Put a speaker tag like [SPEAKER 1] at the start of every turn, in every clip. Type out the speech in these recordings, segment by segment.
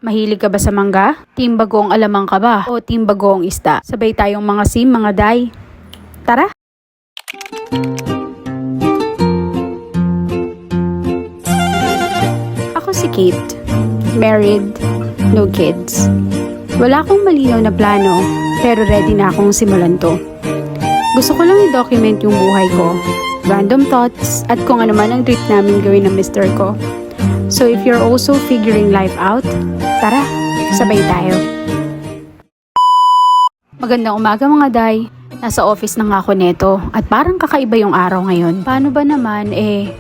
[SPEAKER 1] Mahilig ka ba sa mangga? Team bagoong alamang ka ba? O team bagoong isda? Sabay tayong mga sim, mga day. Tara! Ako si Kate. Married, no kids. Wala akong malinaw na plano, pero ready na akong simulan to. Gusto ko lang i-document yung buhay ko, random thoughts, at kung ano man ang treat namin gawin ng mister ko. So if you're also figuring life out, tara, sabay tayo. Magandang umaga mga day. Nasa office na nga ako neto at parang kakaiba yung araw ngayon. Paano ba naman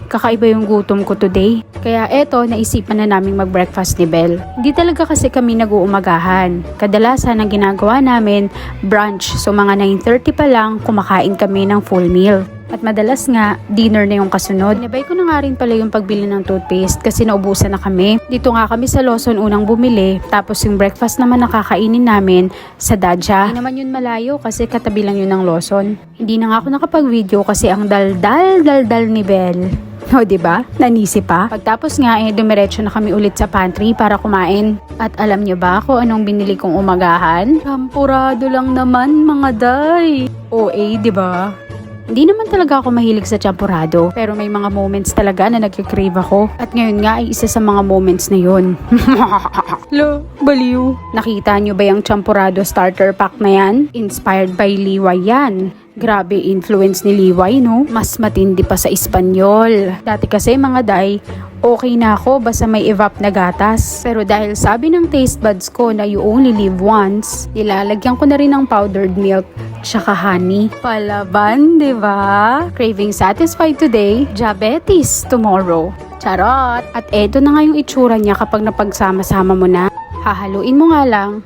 [SPEAKER 1] kakaiba yung gutom ko today? Kaya eto, naisipan na naming mag-breakfast ni Belle. Hindi talaga kasi kami nag-uumagahan. Kadalasan ang ginagawa namin, brunch. So mga 9:30 pa lang, kumakain kami ng full meal. At madalas nga, dinner na yung kasunod. Inabay ko na nga rin pala yung pagbili ng toothpaste kasi naubusan na kami. Dito nga kami sa Lawson unang bumili, tapos yung breakfast naman nakakainin namin sa Dadja. Hindi naman yun malayo kasi katabi lang yun ng Lawson. Hindi na nga ako nakapag-video kasi ang daldal ni Belle. O diba? Nanisi pa. Pagtapos nga dumiretso na kami ulit sa pantry para kumain. At alam nyo ba kung anong binili kong umagahan? Champurado lang naman mga day. OA, diba? Hindi naman talaga ako mahilig sa champurado, pero may mga moments talaga na nagkikrave ako. At ngayon nga ay isa sa mga moments na yun. Lo, baliw. Nakita nyo ba yung champurado starter pack na yan? Inspired by Liway yan. Grabe influence ni Liway, no? Mas matindi pa sa Espanyol. Dati kasi mga day, okay na ako basta may evap na gatas. Pero dahil sabi ng taste buds ko na you only live once, nilalagyan ko na rin ng powdered milk tsaka honey. Palaban, di ba? Craving satisfied today, diabetes tomorrow. Charot! At eto na nga yung itsura niya kapag napagsama-sama mo na. Hahaluin mo nga lang.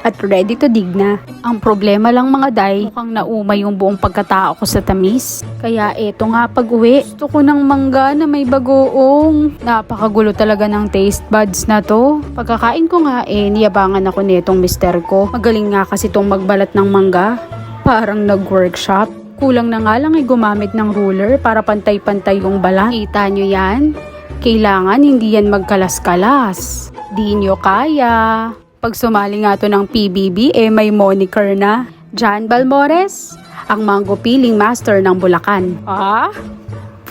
[SPEAKER 1] At ready to dig na. Ang problema lang mga day, mukhang naumay yung buong pagkatao ko sa tamis. Kaya eto nga pag-uwi, gusto ko ng mangga na may bagoong. Napakagulo talaga ng taste buds na to. Pagkakain ko nga niyabangan ako netong mister ko. Magaling nga kasi tong magbalat ng mangga. Parang nag-workshop. Kulang na nga lang gumamit ng ruler para pantay-pantay yung balat. Kita nyo yan? Kailangan hindi yan magkalas-kalas. Di nyo kaya. Pag sumali nga to ng PBB, may moniker na. John Balmores, ang mango peeling master ng Bulacan. Ah?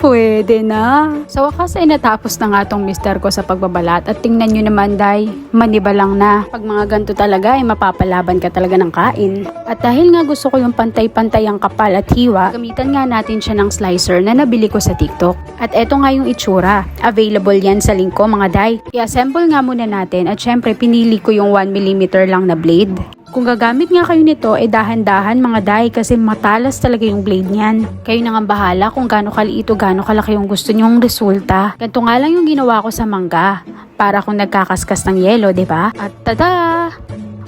[SPEAKER 1] Pwede na. Sa wakas ay natapos na nga tong mister ko sa pagbabalat at tingnan nyo naman day, maniba lang na. Pag mga ganito talaga ay mapapalaban ka talaga ng kain. At dahil nga gusto ko yung pantay-pantay ang kapal at hiwa, gamitan nga natin siya ng slicer na nabili ko sa TikTok. At eto nga yung itsura. Available yan sa link ko mga day. I-assemble nga muna natin at syempre pinili ko yung 1mm lang na blade. Kung gagamit nga kayo nito, dahan-dahan mga day kasi matalas talaga yung blade niyan. Kayo na nga bahala kung gaano kaliit o gaano kalaki yung gusto nyong resulta. Ganito nga lang yung ginawa ko sa mangga. Para kung nagkakaskas ng yelo, diba? At tada!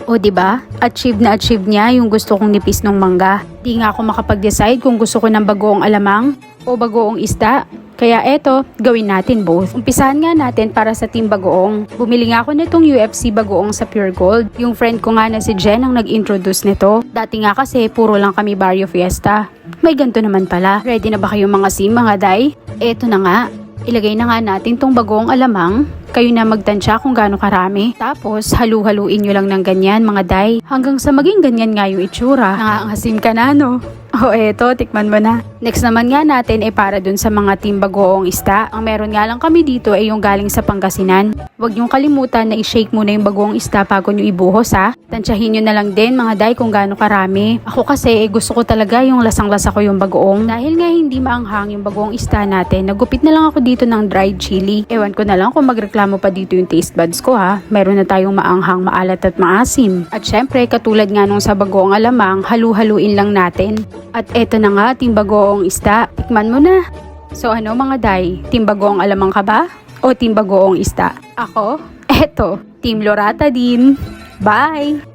[SPEAKER 1] O diba? Achieve niya yung gusto kong nipis ng mangga. Di nga ako makapag-decide kung gusto ko ng bagoong alamang o bagoong isda. Kaya eto, gawin natin both. Umpisahan nga natin para sa team bagoong. Bumili nga ako nitong UFC bagoong sa Pure Gold. Yung friend ko nga na si Jen ang nag-introduce nito. Dati nga kasi puro lang kami Barrio Fiesta. May ganito naman pala. Ready na ba kayo mga sim, mga day? Eto na nga. Ilagay na nga natin tong bagoong alamang. Kayo na magtansya kung gaano karami. Tapos, halu-haluin nyo lang ng ganyan mga day. Hanggang sa maging ganyan nga yung itsura. Nangangasim ka na, no? O eto, tikman mo na. Next naman nga natin para dun sa mga team bagoong isda. Ang meron nga lang kami dito ay yung galing sa Pangasinan. Huwag nyong kalimutan na i-shake muna yung bagoong isda bago nyo ibuhos ha. Tansyahin nyo na lang din mga day kung gaano karami. Ako kasi gusto ko talaga yung lasang-lasa ko yung bagoong. Dahil nga hindi maanghang yung bagoong isda natin, nagupit na lang ako dito ng dried chili. Ewan ko na lang kung magreklamo pa dito yung taste buds ko ha. Meron na tayong maanghang, maalat at maasim. At syempre, katulad nga nung sa bagoong alamang, halu-haluin lang natin. At eto na nga, team bagoong isda. Tikman mo na. So ano mga day, team bagoong alamang ka ba? O team bagoong isda? Ako? Eto, team Lorata din. Bye!